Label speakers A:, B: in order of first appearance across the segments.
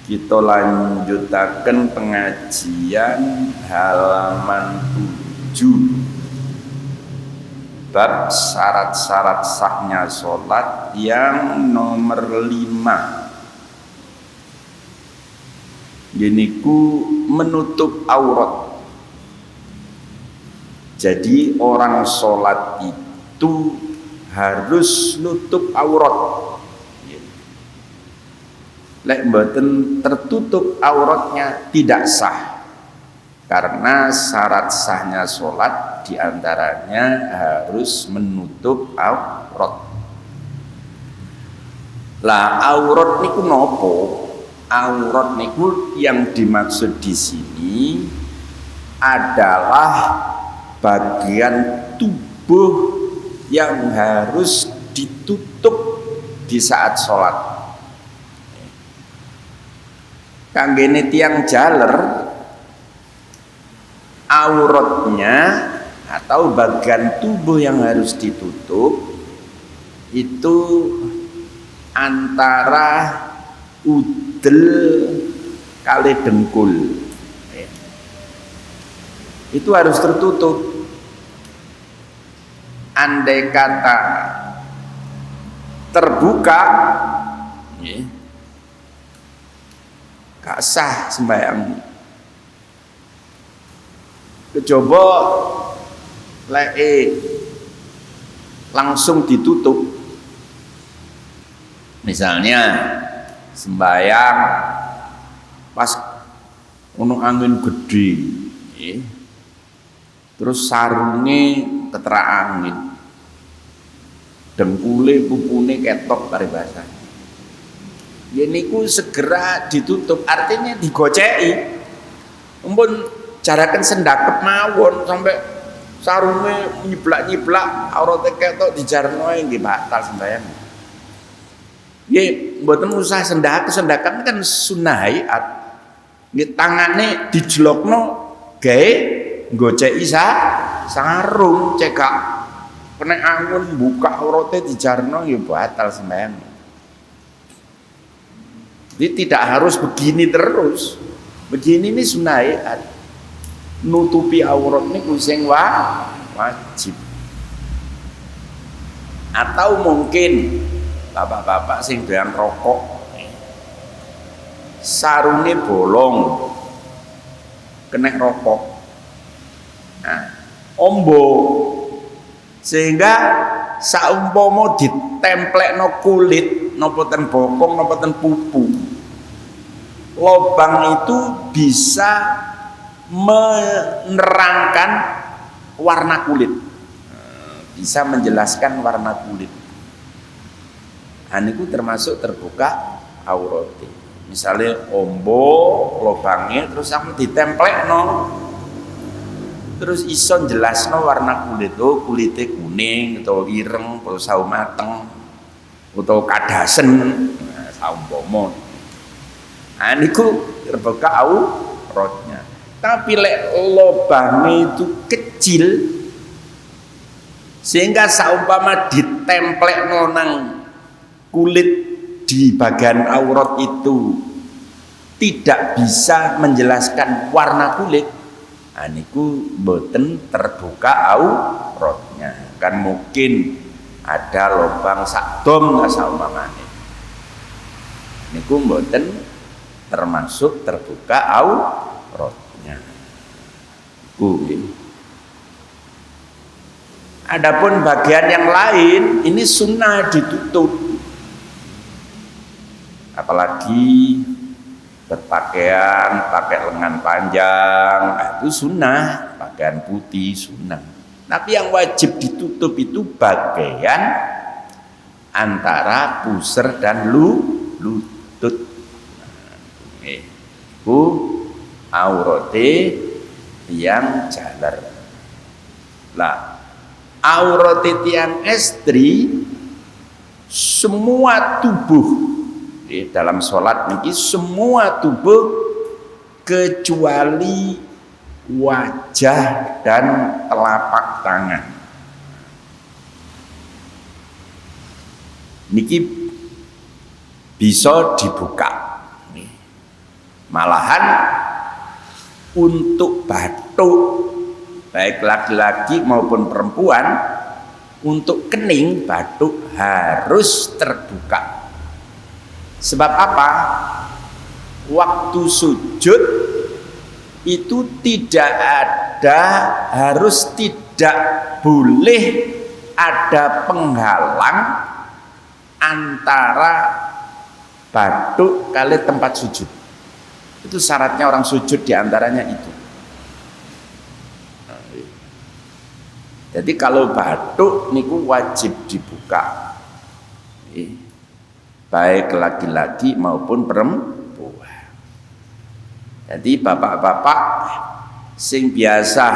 A: Kita lanjutaken pengajian halaman 7 bab syarat-syarat sahnya sholat yang nomor 5. Giniku menutup aurat. Jadi orang sholat itu harus nutup aurat. Lek mboten tertutup auratnya tidak sah, karena syarat sahnya sholat diantaranya harus menutup aurat. Lah aurat niku nopo? Aurat niku yang dimaksud di sini adalah bagian tubuh yang harus ditutup di saat sholat. Kanggene tiang jaler, auratnya atau bagian tubuh yang harus ditutup itu antara udel kali dengkul. Itu harus tertutup. Andai kata terbuka, gak sah sembahyang. Kecoba langsung ditutup. Misalnya sembahyang pas ono angin gede, terus sarunge keterak angin, dengkule pupune ketok paribasa. Niku segera ditutup, artinya digoceki. Mumpun jaraken sendakep mawon sampai sarunge nyiblak-nyiblak aurate ketok dijarno nggih batal sembahyang. Nggih mboten usah sendakep kan sunah hayat. Nggih tangane dijlokno gawe goceki sarung cekak kena angin buka aurate dijarno nggih batal sembahyang. Jadi tidak harus begini terus. Begini ini sunah hayat. Nutupi aurat niku sing wajib. Atau mungkin bapak-bapak sing doyan rokok, sarunge bolong, kena rokok, ombo, sehingga saumpama ditemplekno kulit napa ten bokong napa ten pupu, lobang itu bisa menerangkan warna kulit, bisa menjelaskan warna kulit. Niku termasuk terbuka aurat. Misalnya ombo lobangnya terus aku ditemplekno, terus iso jelasno warna kulit. Oh kulitnya kuning atau ireng atau sawo mateng atau kadasen, saumpama. Niku terbuka auratnya. Tapi lek lobangnya itu kecil sehingga saumpama ditemplekno nang kulit di bagian aurat itu tidak bisa menjelaskan warna kulit, niku mboten terbuka auratnya. Kan mungkin ada lubang sakdom saumpamane, niku mboten termasuk terbuka auratnya. Adapun bagian yang lain ini sunnah ditutup, apalagi berpakaian pakai lengan panjang, itu sunnah, pakaian putih sunnah. Tapi yang wajib ditutup itu bagian antara pusar dan lutut. Itu aurate yang jalar. Lah aurate tiang estri semua tubuh di dalam sholat niki semua tubuh kecuali wajah dan telapak tangan. Niki bisa dibuka. Malahan untuk batuk baik laki-laki maupun perempuan, untuk kening batuk harus terbuka. Sebab apa? Waktu sujud itu tidak ada, harus tidak boleh ada penghalang antara batuk kali tempat sujud. Itu syaratnya orang sujud, diantaranya itu. Jadi kalau batuk niku wajib dibuka, baik laki-laki maupun perempuan. Jadi bapak-bapak sing biasa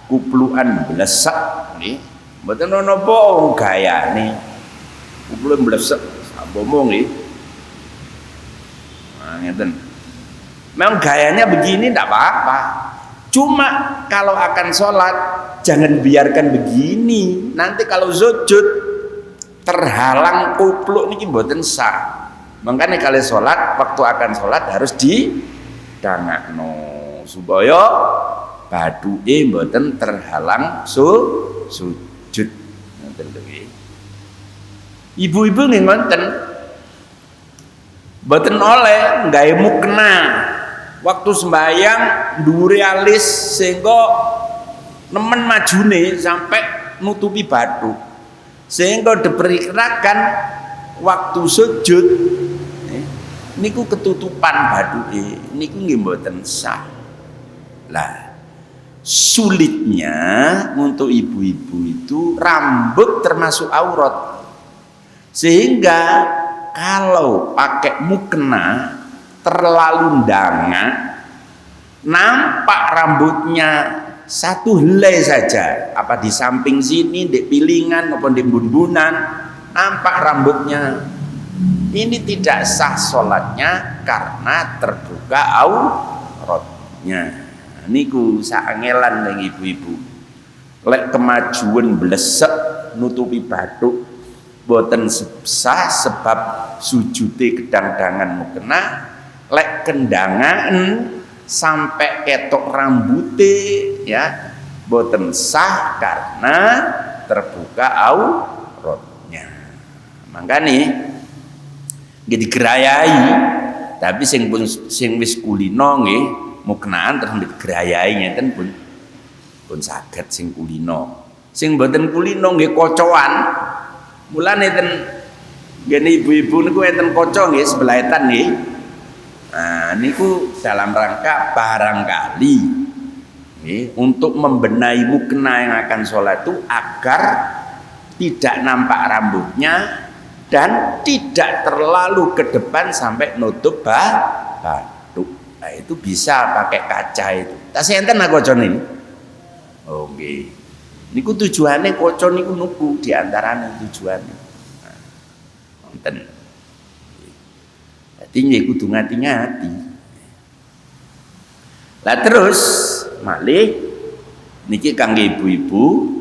A: kupluan blesek nih, mboten ono apa gayane. Kupluan blesek sabomo nggih. Nah, ngeten. Memang gayanya begini tidak apa-apa. Cuma kalau akan sholat jangan biarkan begini. Nanti kalau sujud terhalang kupluk niki mboten sah. Makanya kalau sholat, waktu akan sholat harus didangakno supaya baduke mboten terhalang sujud. Ngoten lho. Ibu-ibu nggih ngoten. Mboten oleh nggawe mukena waktu sembahyang dhuwure alis sehingga nemen majune sampai nutupi bathuk, sehingga diperkirakan waktu sujud niku ketutupan bathuke niku nggih mboten sah. Lah sulitnya untuk ibu-ibu itu rambut termasuk aurat, sehingga kalau pakai mukena terlalu danga, nampak rambutnya satu helai saja, apa di samping sini, di pilingan maupun di bun-bunan, nampak rambutnya. Ini tidak sah sholatnya karena terbuka auratnya. Niku saangelan dengan ibu-ibu. Lek kemajuan blesek nutupi bathuk boten sah sebab sujute kedang-dangan mukena. Lek kendangan sampai ketok rambute ya boten sah karena terbuka auratnya. Makanya nggih digerayai, tapi sing wis kulino nggih muknaan terus digerayai ngeten pun saged sing kulino. Sing mboten kulino nggih kocoan. Mulane ten ngene ibu-ibu niku enten kaca nggih sebelahetan nggih. Nah, niku dalam rangka barangkali untuk membenahi mukena yang akan sholat itu agar tidak nampak rambutnya dan tidak terlalu ke depan sampai nutup bathuk. Nah, itu bisa pakai kaca itu. Tasih enten aku kaca ini. Oke. Niku tujuannya kaca niku nuku diantaranya tujuannya. Nah, enten. Jadi nggih kudu ngati-ngati. Lah terus malih niki kangge ibu-ibu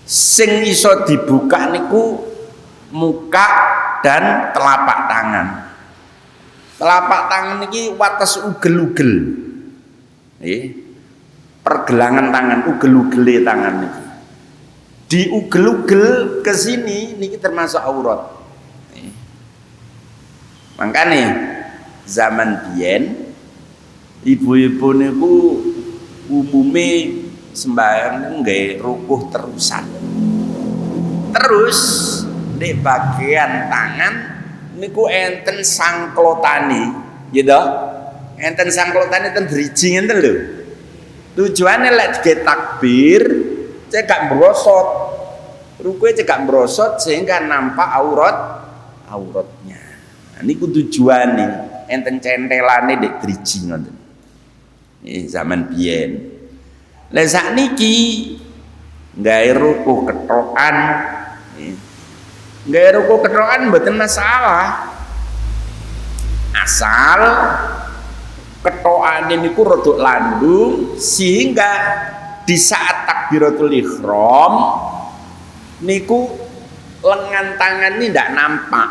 A: sing iso dibuka niku muka dan telapak tangan. Telapak tangan niki wates ugel-ugel. Pergelangan tangan, ugel-ugele tangan niki. Di ugel-ugel ke sini niki termasuk aurat. Makanya zaman biyen ibu-ibu niku umume sembahyang nggih rukuh terusan. Terus di bagian tangan niku enten sangklotane, gitu. Enten sangklotane ten driji ngenten lho. Tujuane lek dige takbir cek gak merosot. Rukuhe cek gak merosot sehingga nampak auratnya. Nah, niku tujuane enten centelane dek driji ngoten. Zaman biyen. Lah sakniki nggawe rukuh kethokan. Nggawe rukuh kethokan mboten masalah. Asal kethokane niku rada landung sehingga di saat takbiratul ihram niku lengan tangan ini ndak nampak.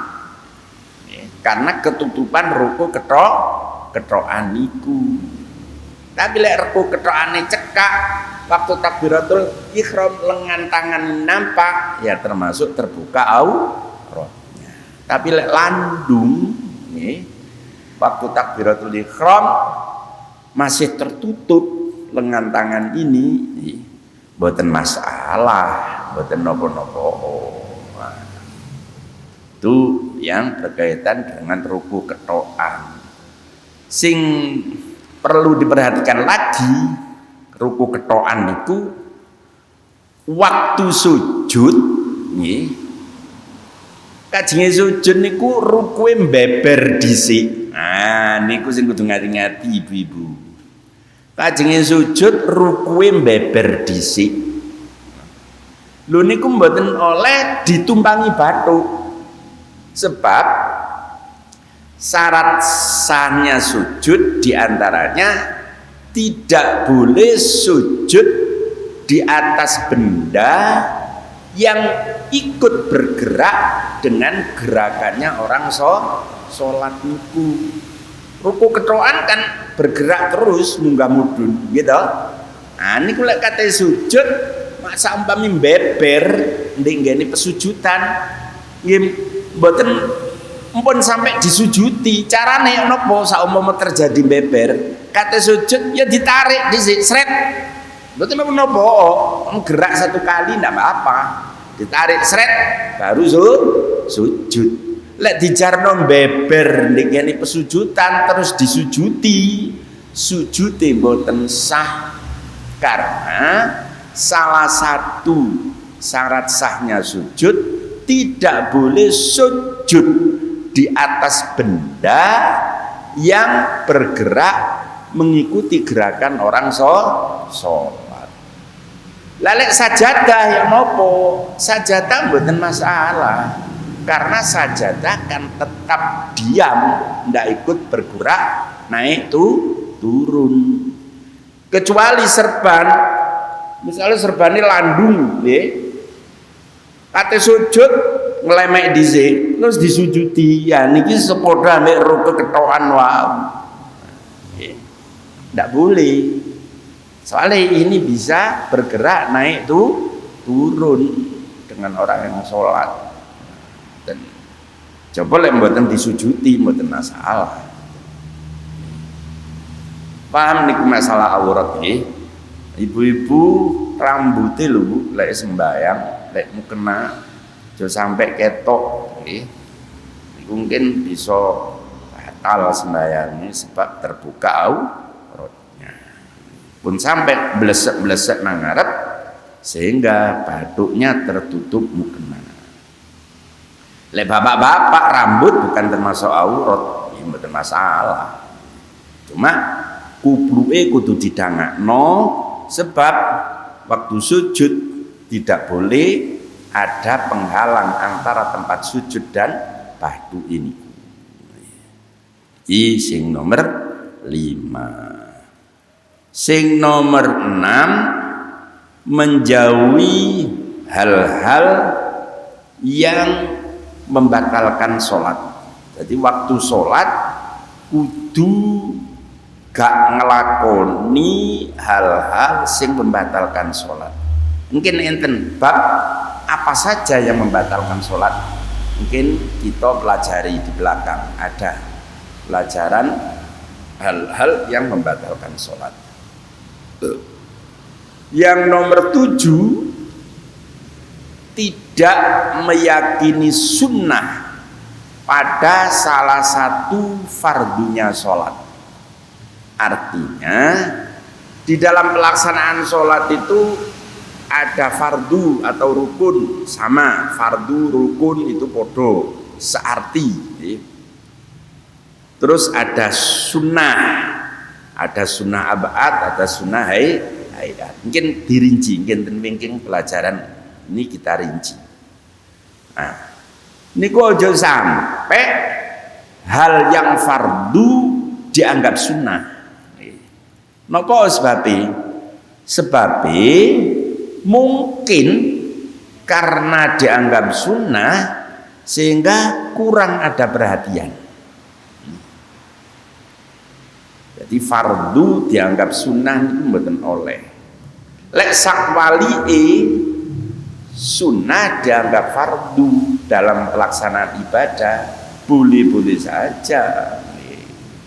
A: karena ketutupan ruku ketokan niku. Tapi lek ruku ketokane cekak waktu takbiratul ihram lengan tangan nampak ya termasuk terbuka auratnya. Tapi lek landung nih waktu takbiratul ihram masih tertutup lengan tangan ini mboten masalah, mboten napa-napa. Itu yang berkaitan dengan ruku ketokan. Sing perlu diperhatikan lagi, ruku ketokan itu waktu sujud nggih. Kajenge sujud niku rukuke mbeber dhisik. Nah, niku sing kudu ngati-ngati ibu-ibu. Kajenge sujud rukuke mbeber dhisik. Lho niku mboten oleh ditumpangi bathuk. Sebab syarat sahnya sujud diantaranya tidak boleh sujud di atas benda yang ikut bergerak dengan gerakannya orang sholat niku. Ruku ketokan kan bergerak terus munggah mudhun gitu. Nah niku lek kate sujud masa umpami beber ndek nggene pesujudan nggih mboten mumpun sampai disujuti. Carane napa saumpama terjadi beber kate sujud ya ditarik dhisik sret. Mboten napa gerak satu kali ndak apa-apa. Ditarik sret baru sujud. Lek dijarno beber ndek pesujudan terus disujuti, sujute mboten sah karena salah satu syarat sahnya sujud tidak boleh sujud di atas benda yang bergerak mengikuti gerakan orang sholat. Lalek sajadah yang nopo, sajadah mboten masalah. Karena sajadah kan tetap diam, ndak ikut bergerak naik turun. Kecuali serban, misalnya serban ini landung, kate sujud ngelemek dhisik, terus disujudi, ya niki sepoda mek ruku ketokan wae. Ndak boleh. Soalnya ini bisa bergerak naik turun dengan orang yang sholat. Dan coba lek mboten disujuti mboten masalah. Paham niku masalah aurat nggih. Ibu-ibu rambute lho Bu, lek sembayang, lek mukena aja sampai ketok nggih. Niku mungkin bisa batal sembayangnya sebab terbuka auratnya. Pun sampai blesek-blesek nang ngarep sehingga batuknya tertutup mukena. Lek bapak-bapak rambut bukan termasuk aurat, ya mboten masalah. Cuma kubluke kudu didangakno sebab waktu sujud tidak boleh ada penghalang antara tempat sujud dan batu ini. Iki sing nomor 5. Sing nomor 6 menjauhi hal-hal yang membatalkan sholat. Jadi waktu sholat kudu gak ngelakoni hal-hal sing membatalkan sholat. Mungkin enten bab apa saja yang membatalkan sholat, mungkin kita pelajari di belakang ada pelajaran hal-hal yang membatalkan sholat. Yang nomor 7, tidak meyakini sunnah pada salah satu fardunya sholat. Artinya di dalam pelaksanaan sholat itu ada fardu atau rukun sama, fardu rukun itu podo searti. Terus ada sunnah abad, ada sunnah hayat. Mungkin dirinci, mungkin pelajaran ini kita rinci. Nah, niku aja sampai hal yang fardu dianggap sunnah. Napa sebabnya? Sebabnya mungkin karena dianggap sunnah sehingga kurang ada perhatian. Jadi fardu dianggap sunnah niku mboten oleh. Lek sakwalike sunnah dianggap fardu dalam pelaksanaan ibadah boleh-boleh saja.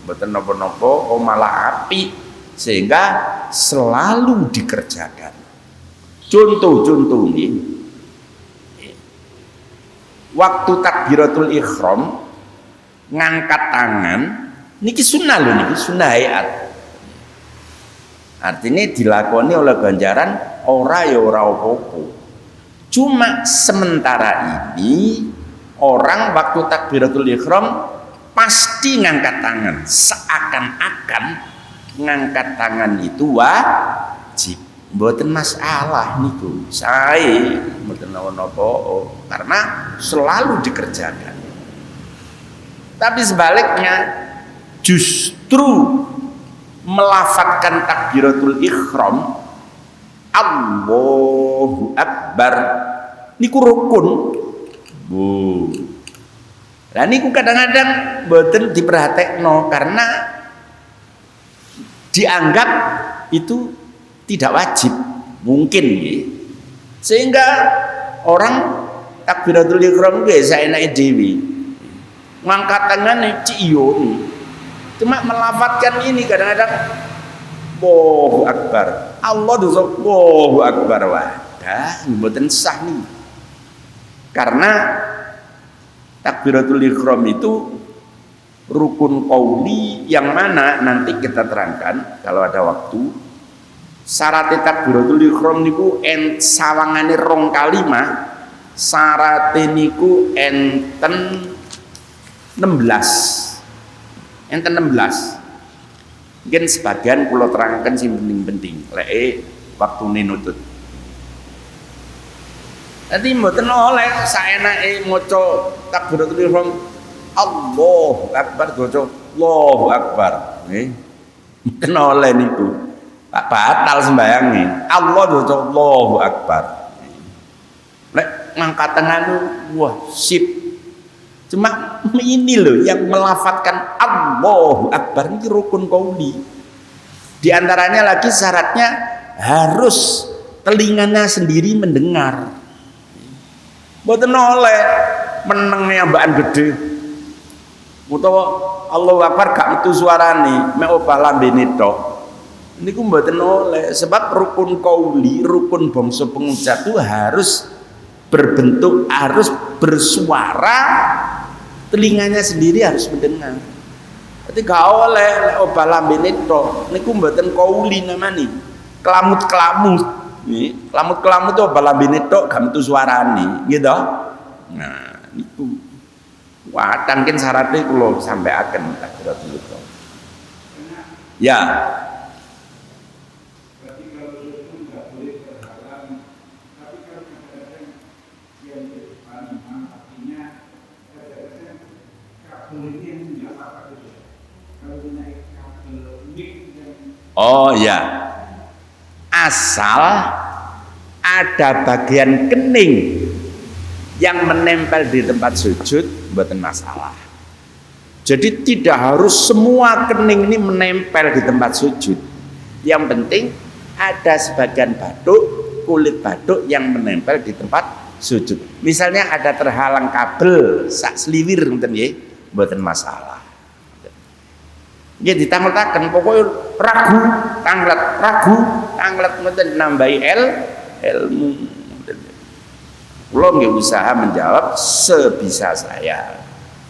A: Mboten napa-napa malah apik sehingga selalu dikerjakan. Contoh nih, waktu takbiratul ihram ngangkat tangan niki sunnah lho, niki sunnah hayat. Artinya dilakoni oleh ganjaran ora ya ora apa-apa. Cuma sementara ini orang waktu takbiratul ihram pasti ngangkat tangan, seakan-akan ngangkat tangan itu wajib. Mboten masalah niku. Saya mboten napa-napa karena selalu dikerjakan. Tapi sebaliknya justru melafadzkan takbiratul ihram Allahu Akbar niku rukun. Bu. Lah niku kadang-kadang mboten diperhatekno karena dianggap itu tidak wajib, mungkin ya. Sehingga orang takbiratul ihram biasa enake dhewe. Ngangkat tangannya ciyon. Cuma melafatkan ini kadang-kadang Allahu Akbar. Allah dosa Allahu Akbar wadah mboten sah nih. Karena takbiratul ihram itu rukun qauli yang mana nanti kita terangkan kalau ada waktu. Syarat takbiratul ihram niku sawangane rong kalimah, syarat niku enten 16. Enten 16. Mungkin sebagian kula terangkan sing penting-penting, lek waktune nutut. Dadi mboten oleh saenake maca takbiratul ihram Allahu Akbar dojo Allahu Akbar. Nggih. Mboten oleh niku. Tak batal sembayangnya. Allah dojo Allahu Akbar. Lek ngangkat tangan wah sip. Cuma ini loh yang melafatkan Allahu Akbar ini rukun qauli. Di antaranya lagi syaratnya harus telinganya sendiri mendengar. Mboten oleh menengnya mbakan gede. Utawa Allahu Akbar gak metu suarane, mek opah lambene tok. Niku mboten oleh sebab rukun qauli, rukun bangsa pengucap itu harus berbentuk, harus bersuara, telinganya sendiri harus mendengar. Berarti gak oleh lek opah lambene tok. Niku mboten qauli namanya. Kelamut-kelamut. Nggih, kelamut-kelamut opah lambene tok gak metu suarane, gitu. Nah, niku watan kan syaratnya kula sampaiaken takbiratul ihram. Ya. Oh ya, asal ada bagian kening yang menempel di tempat sujud, bukan masalah. Jadi tidak harus semua kening ini menempel di tempat sujud. Yang penting ada sebagian batuk, kulit batuk yang menempel di tempat sujud. Misalnya ada terhalang kabel sak sliwir ngoten nggih, bukan masalah. Ya ditanglet-taken pokoknya ragu tanglet ngoten nambahi ilmu. Kula nggih usaha menjawab sebisa saya.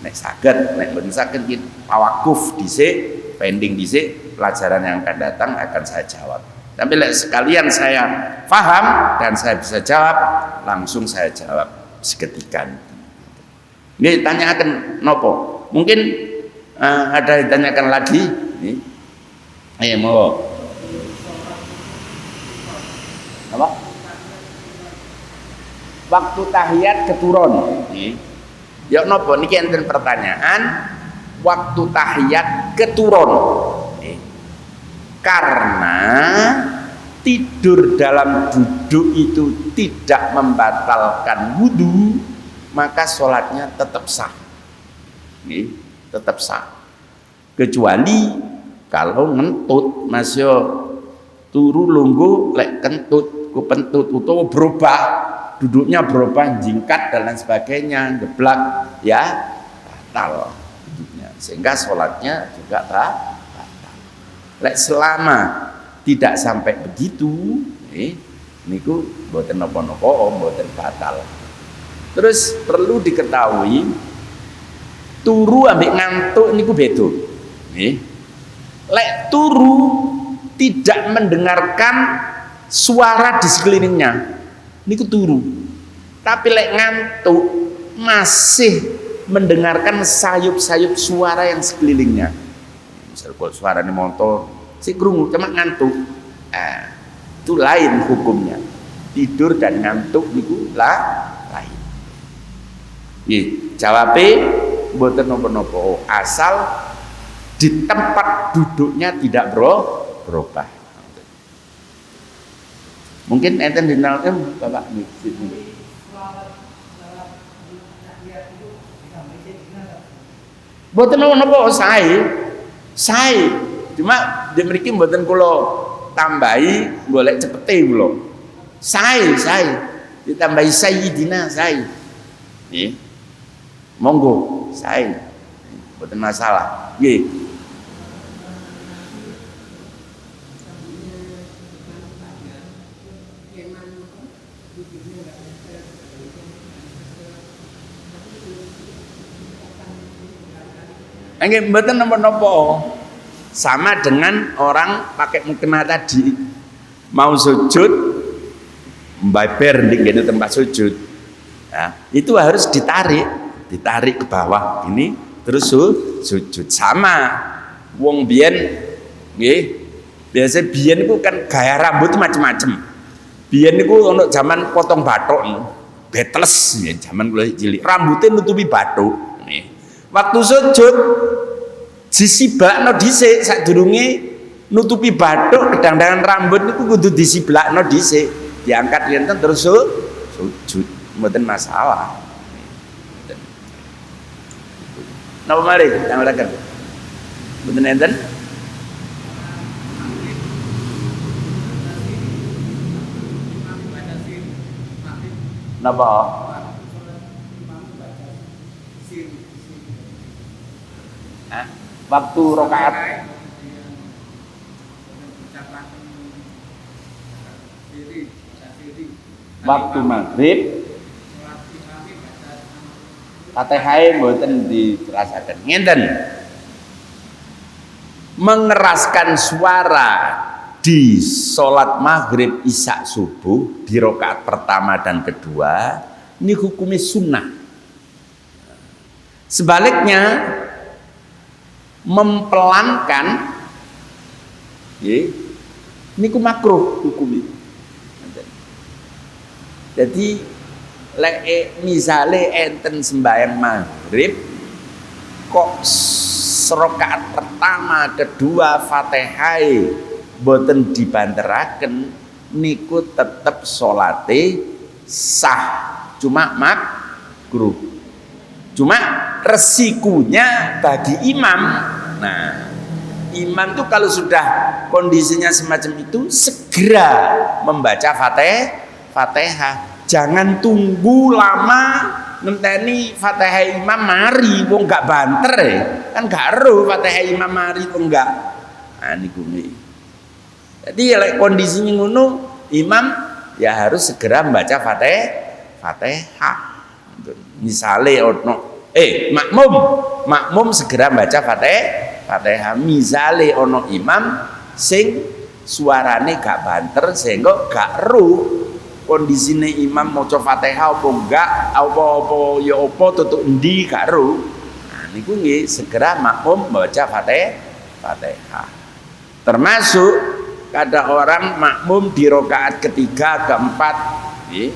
A: Nek saged, nek mboten saged nggih tawakuf dhisik, pending dhisik, pelajaran yang akan datang akan saya jawab. Tapi lek sekalian saya paham dan saya bisa jawab, langsung saya jawab seketika. Nggih tanyakan nopo? Mungkin ada ditanyakan lagi nih. Ayo mau apa? Waktu tahiyat keturun nih. Ya nopo niki enten pertanyaan waktu tahiyat keturun nih. Karena tidur dalam duduk itu tidak membatalkan wudu, maka sholatnya tetap sah nih. Tetap sah kecuali Kalau ngentut masih turu lungguh lek kentut ku pentut utawa berubah duduknya berubah jingkat dan lain sebagainya geblak ya batal duduknya sehingga sholatnya juga batal. Lek selama tidak sampai begitu niku mboten napa-napa mboten batal. Terus perlu diketahui turu ambek ngantuk niku beda. Lek turu tidak mendengarkan suara di sekelilingnya niku turu. Tapi lek ngantuk masih mendengarkan sayup-sayup suara yang sekelilingnya. Misal kalau suaranya motor si krungu cuma ngantuk. Itu lain hukumnya. Tidur dan ngantuk niku lain. Jawabnya mboten napa-napa asal di tempat duduknya tidak berubah. Mungkin enten dinalkan Bapak mboten napa sae cuma mriki mboten kula tambahi golek cepete kula sae ditambahi sayyidina sae nggih monggo sae mboten masalah nggih. Nggih mboten napa-napa. Sama dengan orang pakai mukena tadi mau sujud mbaber di tempat sujud. Nah, itu harus ditarik ke bawah ini terus sujud sama. Wong biyen nggih, biasa biyen iku kan gaya rambut macam-macam. Biyen niku ono zaman potong bathuk betes ya zaman kula cilik. Rambutnya nutupi bathuk nih. Waktu sujud disibakno dhisik sadurunge nutupi bathuk kedang-dangan rambut niku kudu disiblakno dhisik diangkat yen terus sujud mboten masalah. Napa mari tambahaken mboten enten napa waktu rakaat waktu maghrib Fatihah mboten dirasaken ngenten mengeraskan suara di sholat maghrib isya subuh di rakaat pertama dan kedua ini hukumnya sunnah. Sebaliknya mempelankan niku makruh hukumnya. Jadi misale enten sembahyang maghrib kok rakaat pertama kedua Fatihah boten dibanteraken niku tetep salate sah cuma makruh. Cuma resikonya bagi imam. Nah, imam tuh kalau sudah kondisinya semacam itu segera membaca Fatihah. Jangan tunggu lama ngenteni Fatihah imam mari wong gak banter kan gak ero Fatihah imam mari kok enggak. Nah niku nih. Jadi ya kondisinya ngono imam ya harus segera membaca Fatihah. Misale ono makmum segera baca Fatihah. Misale ono imam sing suarane gak banter sehingga gak ruh kondisine imam maca Fatihah apa enggak apa-apa ya apa tutuk endi gak ruh. Nah niku nggih segera makmum baca Fatihah. Termasuk kada orang makmum di rakaat ketiga keempat nggih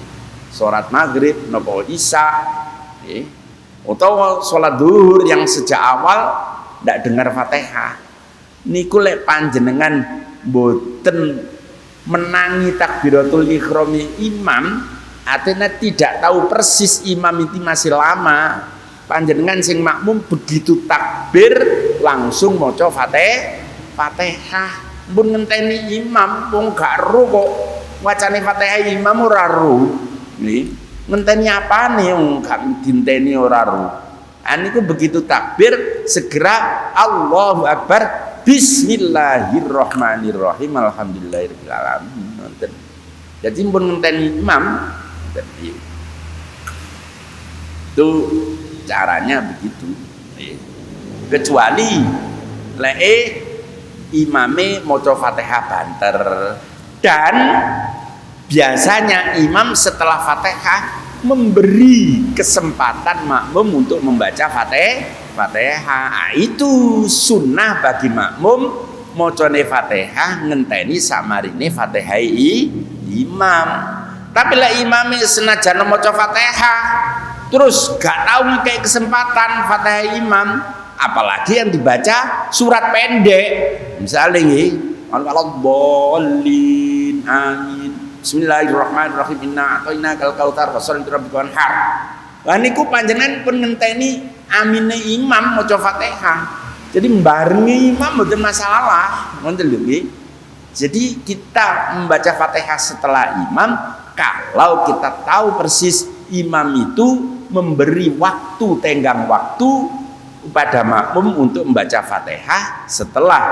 A: salat maghrib napa isya atau sholat duhur yang sejak awal tidak dengar Fatihah niku lek panjenengan boten menangi takbiratul ihrami imam artinya tidak tahu persis imam itu masih lama panjenengan sing makmum begitu takbir langsung maca Fatihah pun ngenteni imam wong gak ro kok wacane Fatihah imam ora ro nggih ngenteni apane wong gak dinteni ora ro niku begitu takbir segera Allahu Akbar Bismillahirrahmanirrahim alhamdulillahirabbil alamin nonton jadi pun ngenteni imam itu caranya begitu kecuali imame maca Fatihah banter dan biasanya imam setelah Fatihah memberi kesempatan makmum untuk membaca Fatihah. Itu sunnah bagi makmum macane Fatihah ngenteni samarine Fatihah imam. Tapi lah imame senajan maca Fatihah terus gak tahu ngekei kesempatan Fatihah imam, apalagi yang dibaca surat pendek misalnya nggih al-bolin amin Bismillahirrahmanirrahim inna a'tainakal kautsar fasholli lirabbikal wanhar. Lah niku panjenengan pun ngenteni amine imam maca Fatihah. Jadi mbarengi imam mboten masalah, ngoten lho nggih. Jadi kita membaca Fatihah setelah imam kalau kita tahu persis imam itu memberi waktu tenggang waktu kepada makmum untuk membaca Fatihah setelah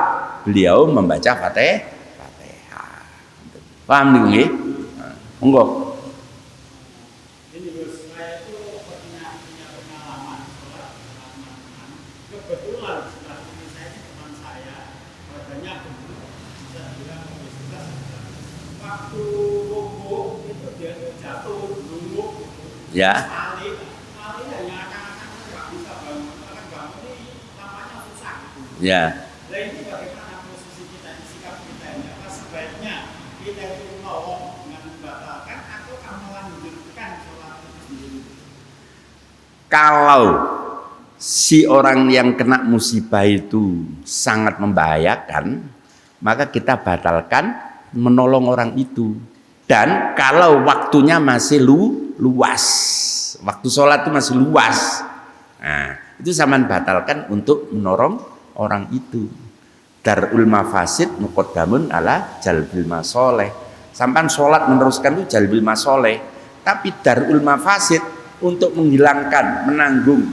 A: beliau membaca Fatihah. Paham nih nggih? Monggo.
B: Ini Gus, saya itu punya pengalaman sholat kebetulan setelah ini saya teman saya badannya bisa bilang waktu rukuk itu dia jatuh dulu.
A: Ya.
B: Kali yang akan nggak bisa bangun, akan bangun ini tampaknya susah.
A: Ya.
B: Nah ini bagaimana posisi kita, sikap kita ini? Apa sebaiknya kita itu nolong dengan membatalkan atau melanjutkan sholat itu sendiri?
A: Kalau si orang yang kena musibah itu sangat membahayakan, maka kita batalkan menolong orang itu. Dan kalau waktunya masih luas, waktu sholat itu masih luas, nah itu sampean batalkan untuk menolong orang itu. Darul mafasid muqaddamun ala jalbil masoleh. Sampean sholat meneruskan itu jalbil masoleh, tapi darul mafasid untuk menghilangkan, menanggung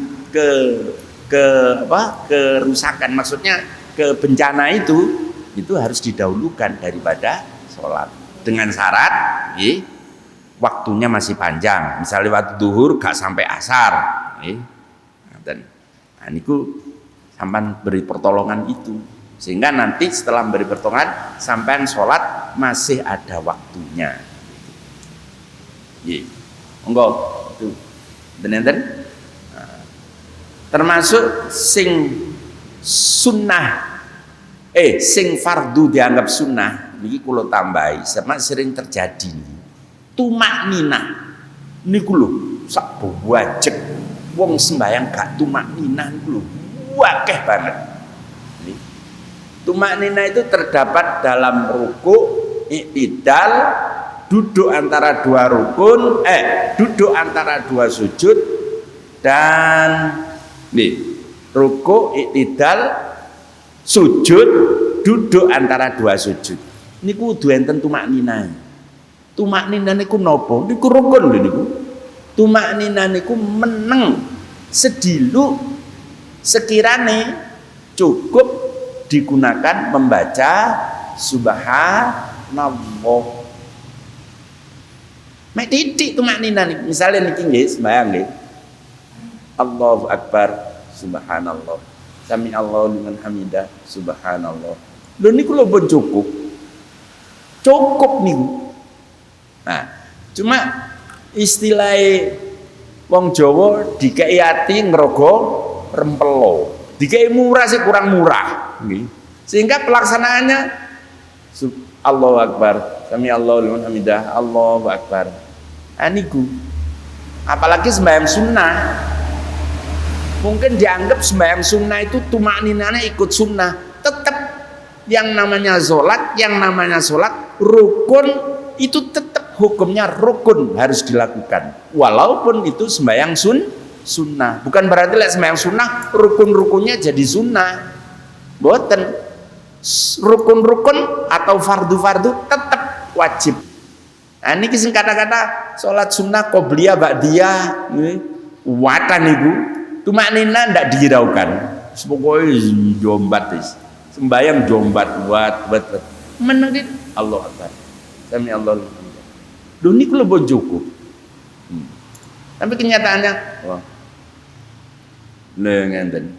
A: kerusakan, maksudnya ke bencana itu harus didahulukan daripada sholat dengan syarat waktunya masih panjang, misalnya waktu duhur gak sampai asar dan niku sampean beri pertolongan itu sehingga nanti setelah memberi pertolongan sampean sholat masih ada waktunya. Monggo itu bener-bener termasuk sing sunnah sing fardu dianggap sunnah niki kula tambahi sama sering terjadi tumak nina niku lho sak wajib wong sembayang gak tumak nina niku lho akeh banget. Tumak nina itu terdapat dalam ruku, i'tidal, duduk antara dua rukun, duduk antara dua sujud dan ruku, i'tidal, sujud, duduk antara dua sujud. Niku kudu enten tumak nina. Tumak nina niku napa? Niku rukun lho niku. Tumak nina niku meneng sedilu sekirane cukup digunakan membaca subhanallah. Mek titik tumak nina niku. Misale niki nggih sembayang nggih. Allahu akbar subhanallah. Sami Allahu liman hamidah subhanallah. Lho niku lho pun cukup. Cukup niku. Nah, cuma istilah wong Jawa dikei ati ngrogo rempelo. Dikei murah sih kurang murah nggih. Sehingga pelaksanaannya Allahu akbar, sami Allahu liman hamidah, Allahu akbar. Niku. Apalagi sembahyang sunnah. Mungkin dianggap sembahyang sunnah itu tumak ninanya ikut sunnah. Tetap yang namanya sholat rukun itu tetap hukumnya rukun harus dilakukan. Walaupun itu sembahyang sunnah. Bukan berarti sembahyang sunnah rukun-rukunnya jadi sunnah. Boten. rukun-rukun atau fardu-fardu tetap wajib. Nah niki sing kata-kata salat sunnah qobliyah ba'diyah watan niku tumaknina ndak dihiraukan. Pokoke jombat wis. Sembayang jombat wat meneng dit Allah Akbar. Sami Allah. Lho niku lho cukup. Tapi kenyataannya wah. Ngenten.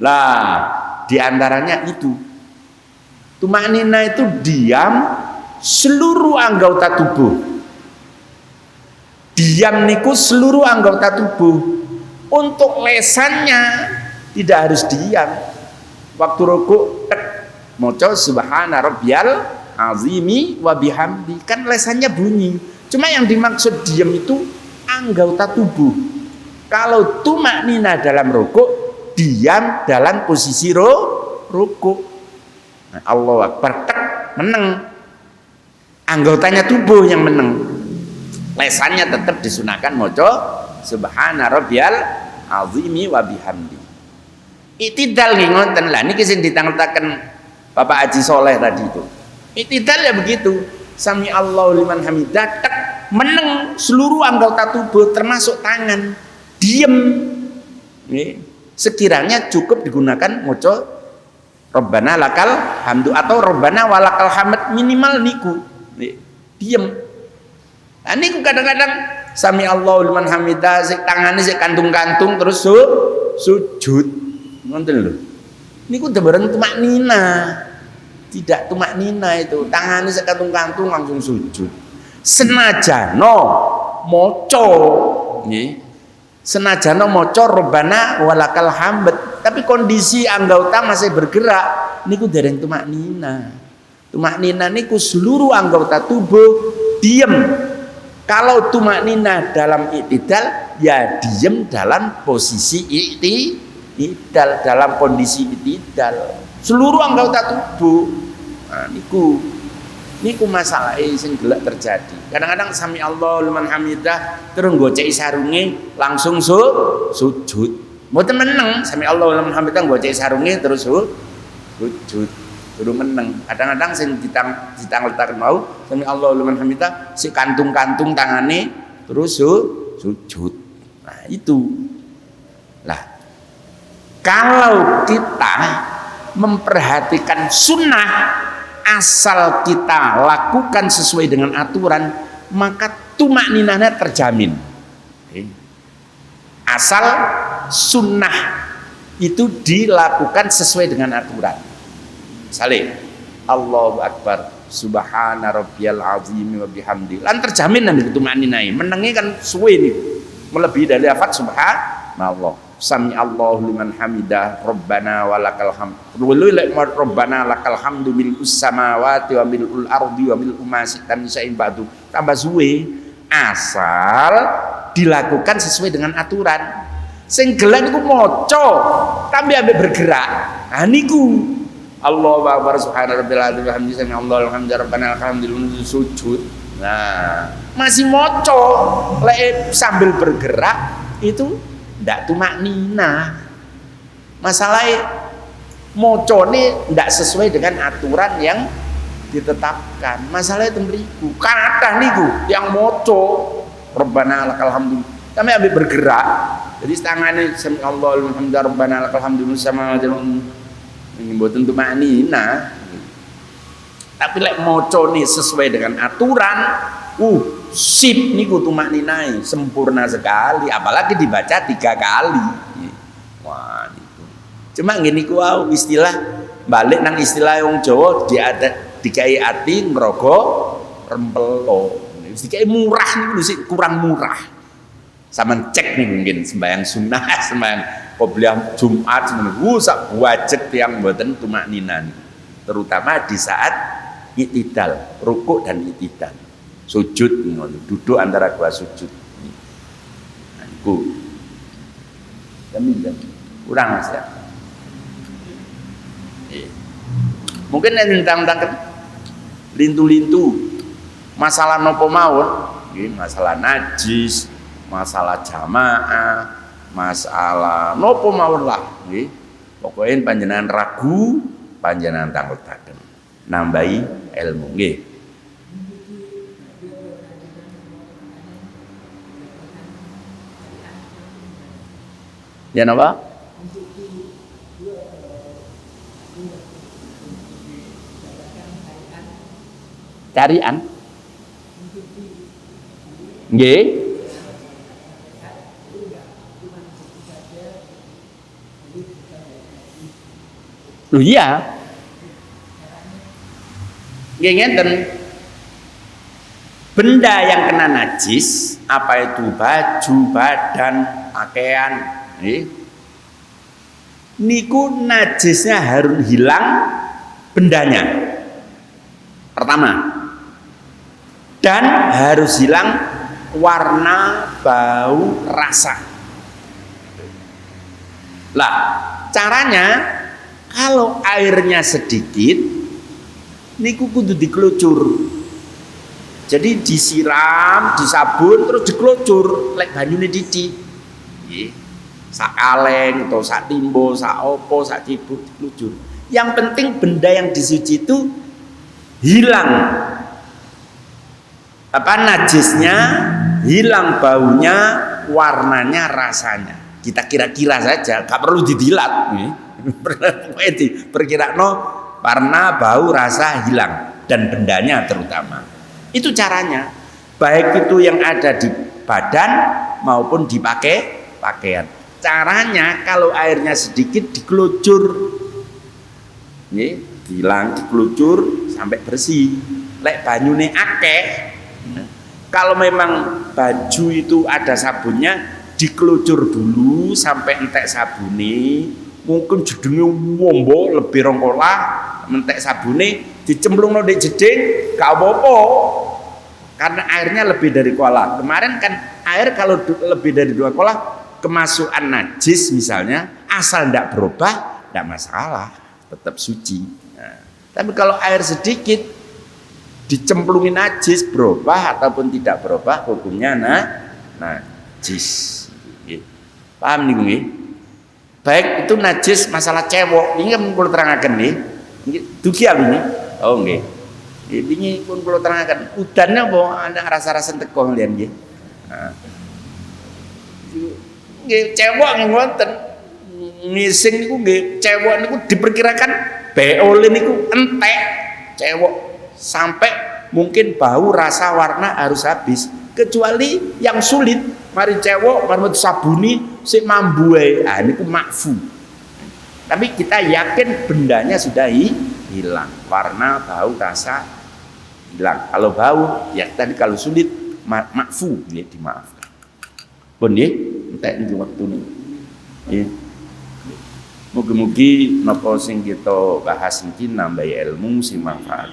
A: Lah, di antaranya itu. Tumaknina itu diam seluruh anggota tubuh. Diam niku seluruh anggota tubuh. Untuk lesannya tidak harus diam. Waktu rukuk maca subhana rabbiyal azimi wa bihamdi, kan lesannya bunyi. Cuma yang dimaksud diam itu anggota tubuh. Kalau tumaknina dalam rukuk, diam dalam posisi rukuk. Nah, Allahu Akbar tek meneng. Anggotanya tubuh yang meneng. Lesannya tetap disunahkan maca subhana rabbiyal azimi wa bihamdi. Itidal nggih ngoten lah niki sing ditangetaken Bapak Haji Soleh tadi itu. Itidal ya begitu. Sami Allahu liman hamidah tek meneng seluruh anggota tubuh termasuk tangan. Diem. Nih, sekiranya cukup digunakan maca Rabbana lakal hamdu atau Rabbana walakal hamd minimal niku. Nih, diem. Nah niku kadang-kadang sami Allahu liman hamidah sik tangane sik kantung-kantung terus sujud. Ngoten lho. Niku debareng tumaknina. Tidak tumaknina itu. Tangannya sekantung-kantung langsung sujud. Senajano maca nggih. Senajano maca Rabbana walakal hamd, tapi kondisi anggota masih bergerak, niku dereng tumaknina. Tumaknina niku seluruh anggota tubuh diam. Kalau tumaknina dalam i'tidal ya diam dalam posisi i'tidal, dalam kondisi i'tidal seluruh anggota tubuh. Nah, niku masalah sing gelek terjadi. Kadang-kadang sami Allah liman hamidah terus goceki sarunge langsung sujud. Mboten meneng sami Allah liman hamidah goceki sarunge terus sujud. Kudu meneng. Kadang-kadang sing ditanglet-tanglet mau sami Allah liman hamidah si kantung-kantung tangane terus sujud. Nah, itu. Lah, kalau kita memperhatikan sunnah asal kita lakukan sesuai dengan aturan, maka tumakninahnya terjamin. Asal sunnah itu dilakukan sesuai dengan aturan. Misalnya Allahu Akbar subhana rabbiyal azim wa bihamdi, lan terjamin nanti tumakninah. Menengi kan suwe nih melebihi dari lafaz subhanallah. Sami Allahu liman hamidah Rabbana walakal hamd. Rabbana lakal hamdu mil'us samawati wa mil'ul ardi wa mil'u ma syi'ta min syai'in ba'du. Tambah suwe asal dilakukan sesuai dengan aturan. Sing gelem niku maca tambah ambek bergerak. Nah niku Allahu akbar subhana rabbil azim wa hamdi sami Allahu alhamdulillah rabbana lakal hamdu sujud. Nah, masih maca lek sambil bergerak itu ndak tumaknina. Masalahnya mocone ndak sesuai dengan aturan yang ditetapkan. Masalahnya temriku kathah niku yang moco Rabbana lakal hamdu kami ambil bergerak. Jadi tangannya sami Allahu alhamdulillah Rabbana lakal hamdu sama ini mboten tumaknina. Tapi lek mocone sesuai dengan aturan sip niku tumakninai sempurna sekali, apalagi dibaca 3 kali. Wah niku. Cuma ngene niku istilah balik nang istilah wong Jawa dikai ati ngrogo rempelo. Dikai murah niku sih kurang murah. Sampeyan cek nih mungkin sembahyang sunnah, sembahyang qobliyah Jumat semono sak budget yang mboten tumaknina. Terutama di saat i'tidal, rukuk dan i'tidal. Sujud ngono, duduk antara dua sujud. Nah, iku. Kurang Mas ya. Mungkin tentang lintu-lintu masalah nopo mawon, masalah najis, masalah jamaah, masalah nopo mawon lah, pokoknya panjenengan ragu panjenengan tangletaken nambahi ilmu nggih. Ya napa? Carian. Nggih. Loh iya. Nggih ngenten. Benda yang kena najis, apa itu baju, badan, pakaian, niku najisnya harus hilang bendanya. Pertama. Dan harus hilang warna, bau, rasa. Lah, caranya kalau airnya sedikit niku kudu dikelucur. Jadi disiram, disabun terus dikelucur lek banyune titik. Nggih. Sak kaleng atau sak timbo, sak opo, sak cibuk dikelucur. Yang penting benda yang disuci itu hilang apa najisnya, hilang baunya, warnanya, rasanya. Kita kira-kira saja, gak perlu didilat. Perkirakan warna, bau, rasa hilang dan bendanya terutama. Itu caranya. Baik itu yang ada di badan maupun dipakai pakaian. Caranya kalau airnya sedikit dikelucur. Hilang dikelucur sampai bersih. Lek banyune akeh. Kalau memang baju itu ada sabunnya, dikelucur dulu sampai entek sabune. Mungkin jedenge wombo lebih rongkola, entek sabune dicemplungno ndek jeding, gak apa-apa. Karena airnya lebih dari kola. Kemarin kan air kalau lebih dari 2 kola kemasukan najis misalnya, asal ndak berubah, ndak masalah, tetap suci. Nah, tapi kalau air sedikit dicemplungin najis berubah ataupun tidak berubah hukumnya najis. Paham nih nggih? Baik itu najis masalah cewek ini kan kula terangaken nih. Dugi ini. Oh nggih. Ini pun kula terangaken udannya apa ana rasa-rasa teko lian nggih. Nah. Nggih cewek ngoten. Ngising niku nggih cewek niku diperkirakan beole niku entek cewek sampai mungkin bau, rasa, warna harus habis. Kecuali yang sulit, mari cewek mari sabuni sik mambu ae. Ah niku makfu. Tapi kita yakin bendanya sudah hilang, warna, bau, rasa hilang. Kalau bau ya tadi, kalau sulit makfu, ya dimaafkan. Pun nggih, entek niki wektune. Nggih. Mugi-mugi napa sing kita bahas iki nambahi ilmu sing manfaat.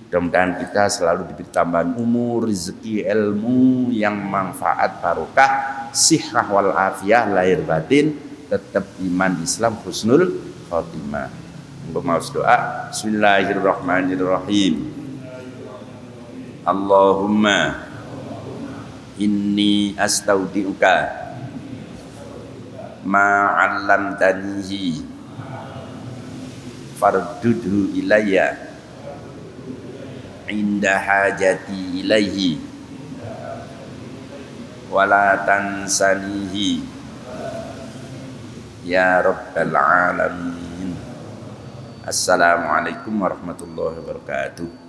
A: Mudah-mudahan kita selalu diberi tambahan umur, rezeki, ilmu yang manfaat, barokah, sihah wal afiyah, lahir batin, tetap iman Islam, husnul khotimah. Untuk mau doa, bismillahirrahmanirrahim. Allahumma inni astaudiuka ma 'allamtanihi fardudhu ilayya inda hajati ilaihi wala tansanihi ya rabbal alamin. Assalamualaikum warahmatullahi wabarakatuh.